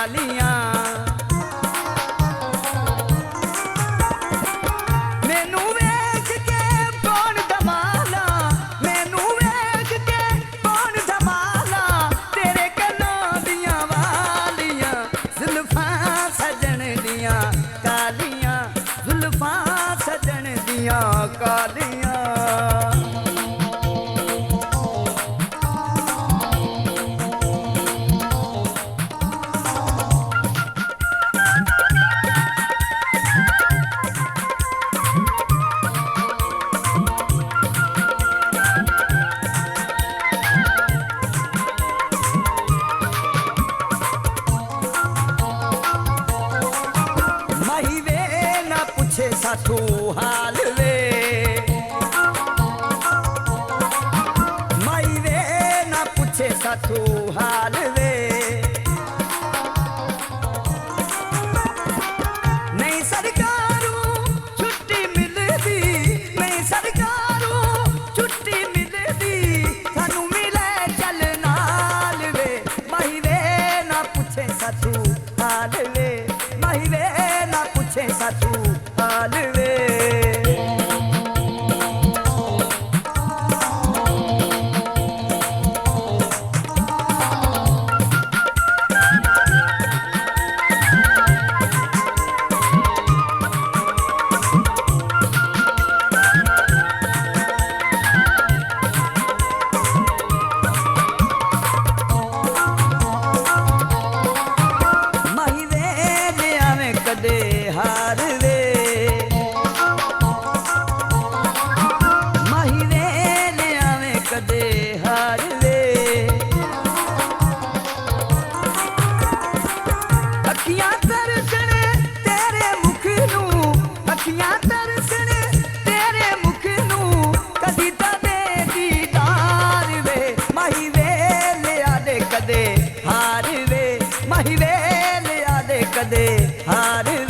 कालियां। मैनू वेख के कौन धमाला, मैनू वेख के कौन धमाला, तेरे कन्नां दियां वालियां जुल्फां सजन दियां कालियां, जुल्फां सजन दियां कालियां। साथू हाल वे माई वे ना पूछे साथू हाल वे। नहीं सरकारों छुट्टी मिलदी, नहीं सरकारों छुट्टी मिलदी, सानू मिले चल नाल वे। माई वे ना पूछे साथू हाल वे, माई वे ना पूछे साथू हाल वे। माही वे ले आवे कदे हार वे, माही वे ले आवे कदे हार वे। अखियां तरसण तेरे मुख नू, अखियां तरसण तेरे मुख नू, कदी तदे दीदार वे। माही वे ले आदे कदे हार वे, माही वे ले आदे कदे हार वे।